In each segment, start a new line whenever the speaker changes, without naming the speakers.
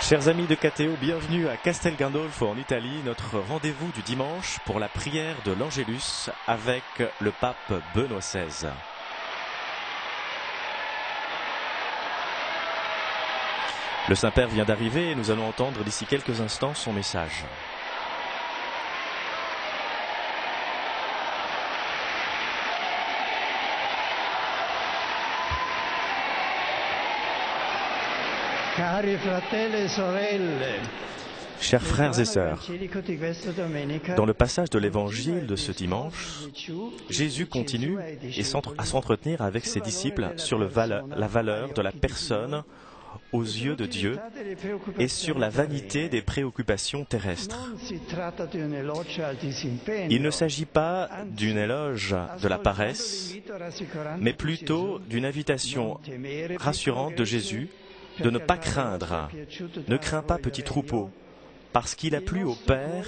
Chers amis de KTO, bienvenue à Castel Gandolfo en Italie, notre rendez-vous du dimanche pour la prière de l'Angélus avec le pape Benoît XVI. Le Saint-Père vient d'arriver et nous allons entendre d'ici quelques instants son message. Chers frères et sœurs, dans le passage de l'évangile de ce dimanche, Jésus continue à s'entretenir avec ses disciples sur la valeur de la personne aux yeux de Dieu et sur la vanité des préoccupations terrestres. Il ne s'agit pas d'une éloge de la paresse, mais plutôt d'une invitation rassurante de Jésus de ne pas craindre. Ne crains pas, petit troupeau, parce qu'il a plu au Père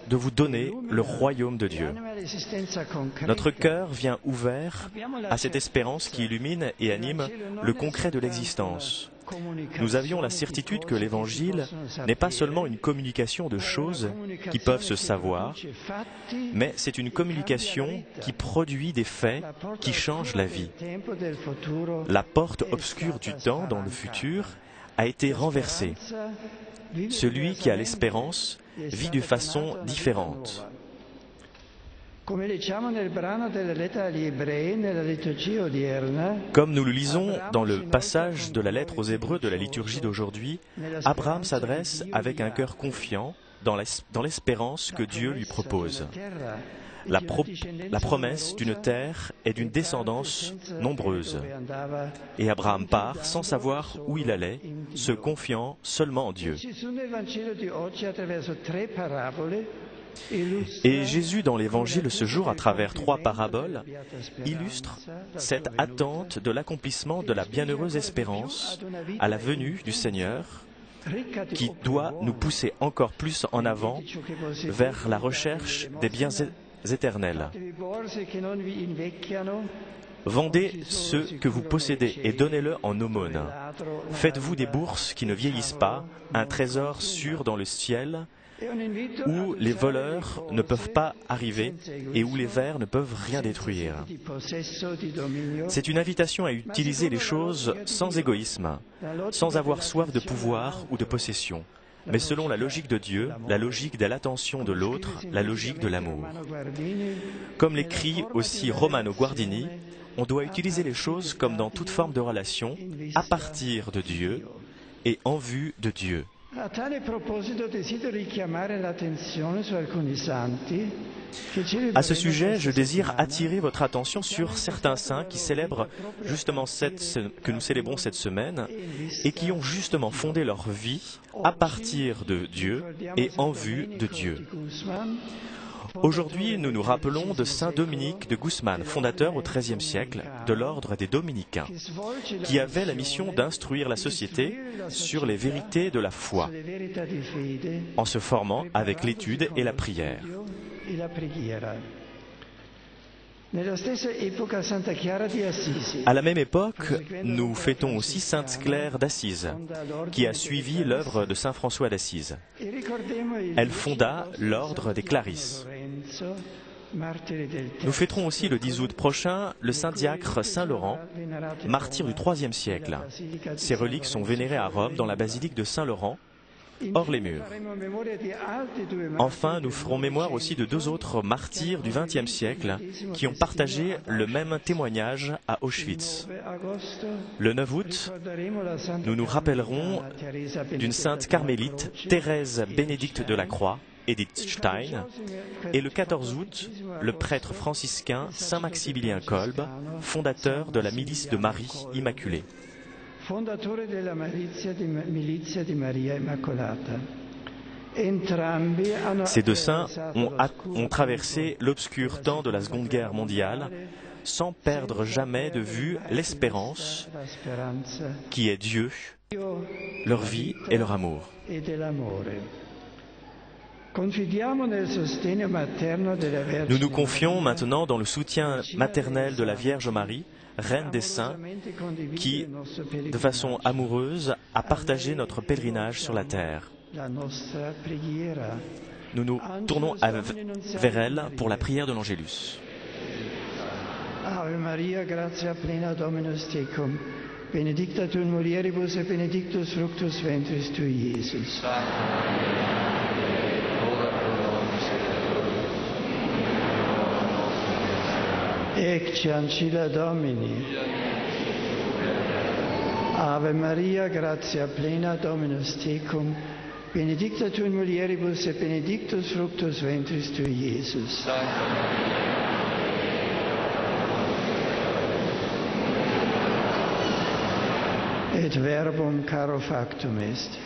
de vous donner le royaume de Dieu. Notre cœur vient ouvert à cette espérance qui illumine et anime le concret de l'existence. Nous avions la certitude que l'Évangile n'est pas seulement une communication de choses qui peuvent se savoir, mais c'est une communication qui produit des faits qui changent la vie. La porte obscure du temps dans le futur a été renversée. Celui qui a l'espérance vit de façon différente. Comme nous le lisons dans le passage de la lettre aux Hébreux de la liturgie d'aujourd'hui, Abraham s'adresse avec un cœur confiant dans l'espérance que Dieu lui propose. La promesse d'une terre et d'une descendance nombreuse. Et Abraham part sans savoir où il allait, se confiant seulement en Dieu. Et Jésus, dans l'Évangile ce jour, à travers 3 paraboles, illustre cette attente de l'accomplissement de la bienheureuse espérance à la venue du Seigneur, qui doit nous pousser encore plus en avant vers la recherche des biens éternels. Vendez ce que vous possédez et donnez-le en aumône. Faites-vous des bourses qui ne vieillissent pas, un trésor sûr dans le ciel, où les voleurs ne peuvent pas arriver et où les vers ne peuvent rien détruire. C'est une invitation à utiliser les choses sans égoïsme, sans avoir soif de pouvoir ou de possession, mais selon la logique de Dieu, la logique de l'attention de l'autre, la logique de l'amour. Comme l'écrit aussi Romano Guardini, on doit utiliser les choses comme dans toute forme de relation, à partir de Dieu et en vue de Dieu. À ce sujet, je désire attirer votre attention sur certains saints qui célèbrent justement que nous célébrons cette semaine et qui ont justement fondé leur vie à partir de Dieu et en vue de Dieu. Aujourd'hui, nous nous rappelons de saint Dominique de Guzman, fondateur au XIIIe siècle de l'ordre des Dominicains, qui avait la mission d'instruire la société sur les vérités de la foi, en se formant avec l'étude et la prière. À la même époque, nous fêtons aussi Sainte Claire d'Assise, qui a suivi l'œuvre de Saint François d'Assise. Elle fonda l'ordre des Clarisses. Nous fêterons aussi le 10 août prochain le saint diacre Saint Laurent, martyr du IIIe siècle. Ses reliques sont vénérées à Rome dans la basilique de Saint Laurent, hors les murs. Enfin, nous ferons mémoire aussi de 2 autres martyrs du XXe siècle qui ont partagé le même témoignage à Auschwitz. Le 9 août, nous nous rappellerons d'une sainte carmélite, Thérèse Bénédicte de la Croix, Edith Stein, et le 14 août, le prêtre franciscain Saint Maximilien Kolbe, fondateur de la milice de Marie Immaculée. Ces 2 saints ont traversé l'obscur temps de la Seconde Guerre mondiale sans perdre jamais de vue l'espérance qui est Dieu, leur vie et leur amour. Nous nous confions maintenant dans le soutien maternel de la Vierge Marie Reine des saints, qui, de façon amoureuse, a partagé notre pèlerinage sur la terre. Nous nous tournons vers elle pour la prière de l'Angélus.
Ave Maria, gratia plena Dominus tecum, benedicta tu in mulieribus et benedictus fructus ventris tui, Iesus. Ecce ancilla Domini. Ave Maria, gratia plena Dominus tecum, benedicta tu in mulieribus et benedictus fructus ventris tui, Iesus. Et verbum caro factum est.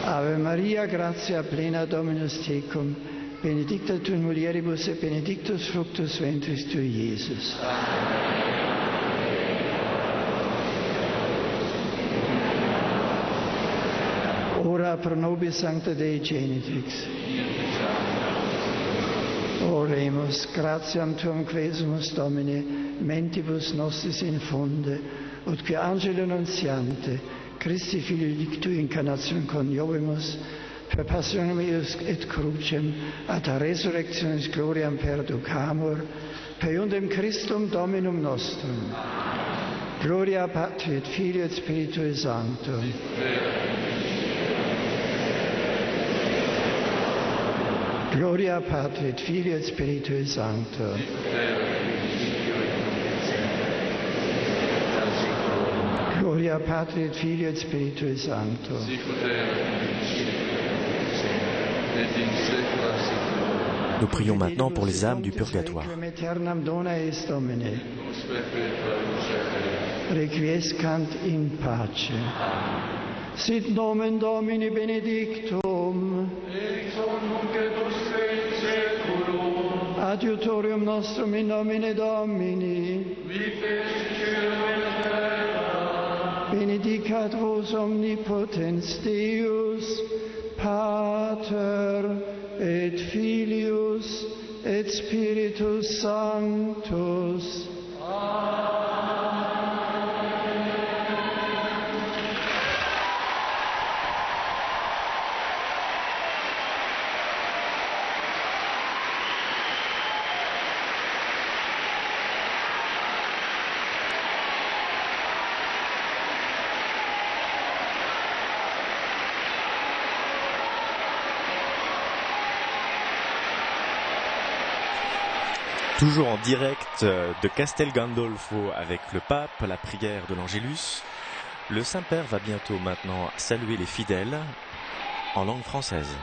Ave Maria, gratia plena Dominus tecum, benedicta tu in mulieribus et benedictus fructus ventris tui, Iesus. Ora pro nobis sancta Dei genitrix. Oremus, gratiam tuam quesumus Domine, mentibus nostris infunde, ut qui angelo nuntiante, Christi Filii dictui incarnatione coniovimus, per passionem eius et crucem, ad resurrectionis gloriam perducamur, per iundem Christum Dominum nostrum. Gloria Patri et Filii et Spiritui Sancto. Gloria Patri et Filii et Spiritui Sancto. Gloria Patri et Filii et Spiritui Sancto.
Nous prions maintenant pour les âmes du purgatoire.
Requiescant in pace. Sit nomen Domini benedictum. Adiutorium nostrum in nomine Domini. Benedicat vos omnipotens Deus, Pater et Filius et Spiritus Sanctus.
Toujours en direct de Castel Gandolfo avec le pape, la prière de l'Angélus. Le Saint-Père va bientôt maintenant saluer les fidèles en langue française.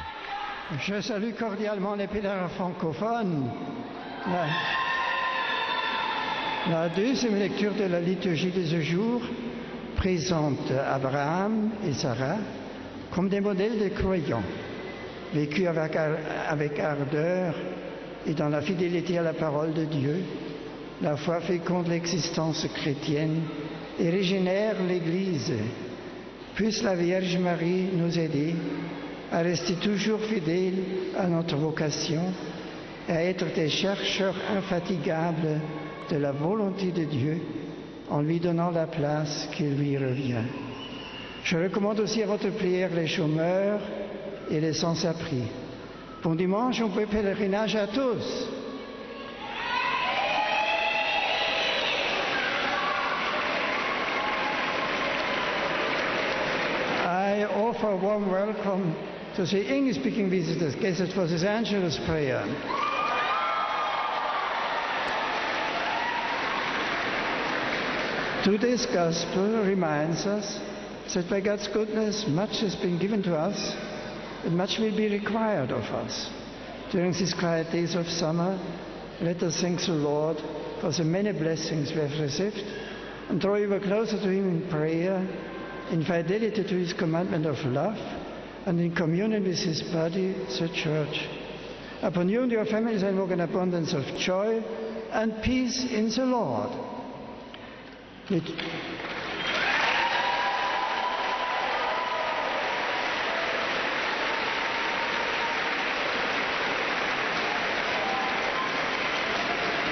Je salue cordialement les pèlerins francophones. La deuxième lecture de la liturgie de ce jour présente Abraham et Sarah comme des modèles de croyants, vécus avec ardeur et dans la fidélité à la parole de Dieu. La foi féconde l'existence chrétienne et régénère l'Église. Puisse la Vierge Marie nous aider à rester toujours fidèles à notre vocation et à être des chercheurs infatigables de la volonté de Dieu en lui donnant la place qui lui revient. Je recommande aussi à votre prière les chômeurs et les sans-abri. Bon dimanche, bon pèlerinage à tous. I offer a warm welcome to the English-speaking visitors gathered for this Angelus prayer. Today's Gospel reminds us that by God's goodness much has been given to us, and much will be required of us. During these quiet days of summer, let us thank the Lord for the many blessings we have received and draw ever closer to Him in prayer, in fidelity to His commandment of love, and in communion with His body, the Church. Upon you and your families I invoke an abundance of joy and peace in the Lord.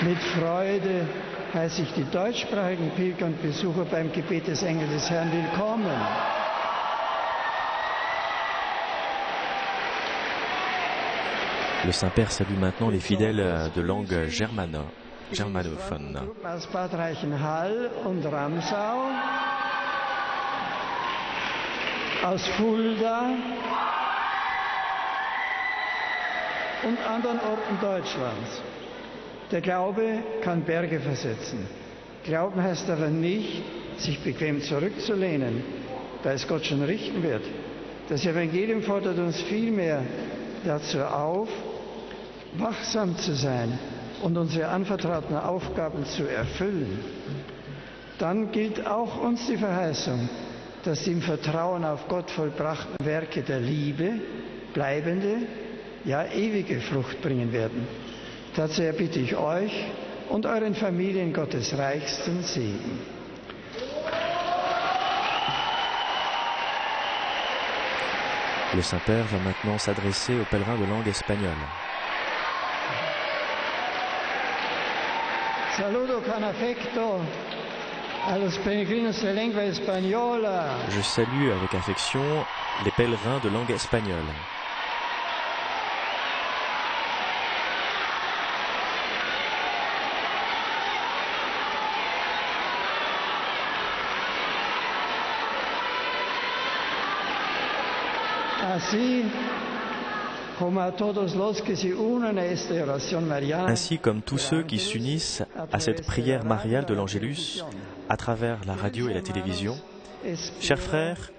Mit Freude heiße ich die deutschsprachigen Pilger und Besucher beim Gebet des Engels des Herrn willkommen.
Le Saint-Père salue maintenant les fidèles de langue germanophone.
Aus Bad Reichenhall und Ramsau, aus Fulda und anderen Orten Deutschlands. Der Glaube kann Berge versetzen. Glauben heißt aber nicht, sich bequem zurückzulehnen, da es Gott schon richten wird. Das Evangelium fordert uns vielmehr dazu auf, wachsam zu sein und unsere anvertrauten Aufgaben zu erfüllen. Dann gilt auch uns die Verheißung, dass die im Vertrauen auf Gott vollbrachten Werke der Liebe bleibende, ja ewige Frucht bringen werden. Dazu erbitte ich euch und euren Familien Gottes reichsten Segen.
Le Saint-Père va maintenant s'adresser aux pèlerins de langue espagnole.
Saludo con afecto a los peregrinos de lengua española.
Je salue avec affection les pèlerins de langue espagnole.
Así como a todos los que se unen a esta oración mariana,
Ainsi comme tous ceux qui s'unissent à cette prière mariale de l'Angélus à travers la radio et la télévision, chers frères,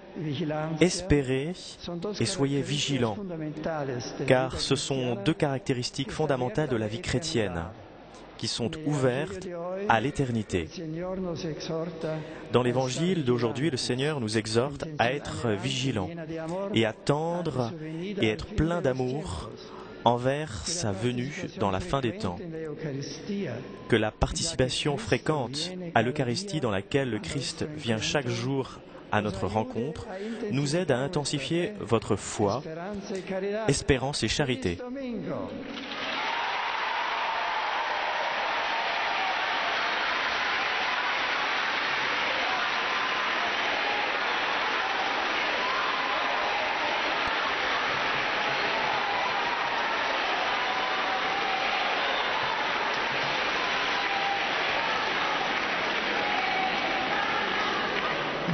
espérez et soyez vigilants, car ce sont deux caractéristiques fondamentales de la vie chrétienne qui sont ouvertes à l'éternité. Dans l'évangile d'aujourd'hui, le Seigneur nous exhorte à être vigilants et à tendre et être plein d'amour envers sa venue dans la fin des temps. Que la participation fréquente à l'Eucharistie dans laquelle le Christ vient chaque jour à notre rencontre nous aide à intensifier votre foi, espérance et charité.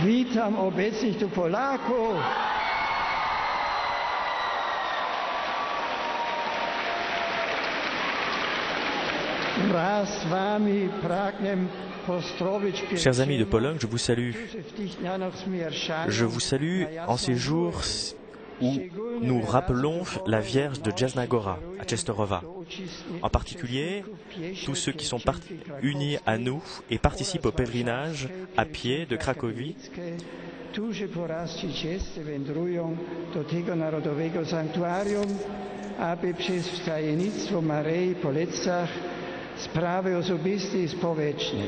Witam obecnych tu Polaków. Wraz z wami pragnę pozdrowić.
Chers amis de Pologne, je vous salue. Je vous salue en ces jours où nous rappelons la Vierge de Jasna Góra à Częstochowa. En particulier, tous ceux qui sont unis à nous et participent au pèlerinage à pied de Cracovie.
Którzy po raz 30 wędrują do tego narodowego sanktuarium, aby przez wstajenictwo Maryi polecach sprawy osobiste i społeczne.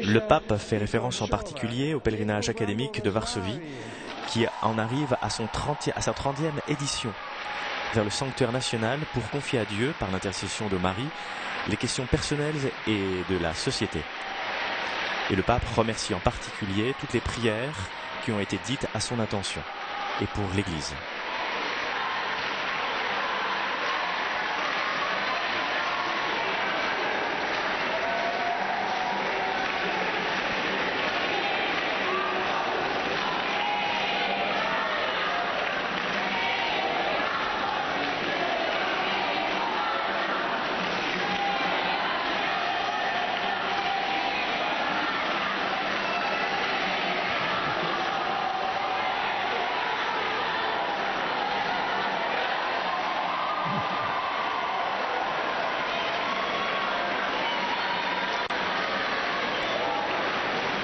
Le pape fait référence en particulier au pèlerinage académique de Varsovie qui en arrive à sa 30e édition vers le sanctuaire national pour confier à Dieu, par l'intercession de Marie, les questions personnelles et de la société. Et le pape remercie en particulier toutes les prières qui ont été dites à son intention et pour l'Église.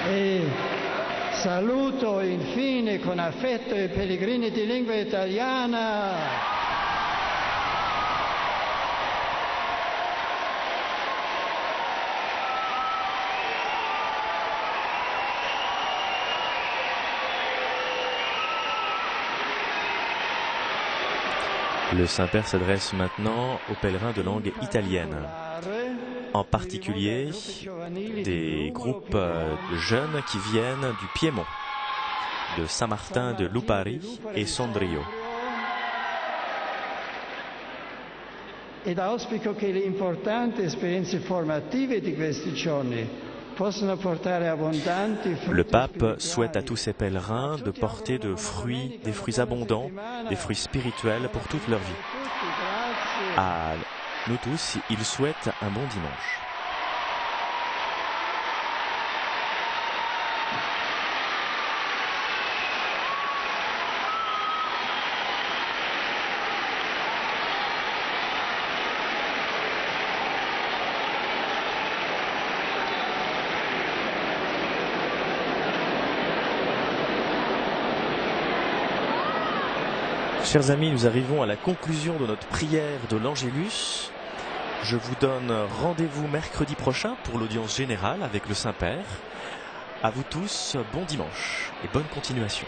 E saluto infine con affetto i pellegrini di lingua italiana.
Le Saint-Père s'adresse maintenant aux pèlerins de langue italienne, en particulier des groupes de jeunes qui viennent du Piémont, de Saint-Martin de Lupari et Sondrio.
Ed auspico che le importanti esperienze formative di questi giorni possano portare abbondanti frutti.
Le pape souhaite à tous ces pèlerins de porter des fruits abondants, des fruits spirituels pour toute leur vie. À nous tous, il souhaite un bon dimanche. Chers amis, nous arrivons à la conclusion de notre prière de l'Angélus. Je vous donne rendez-vous mercredi prochain pour l'audience générale avec le Saint-Père. À vous tous, bon dimanche et bonne continuation.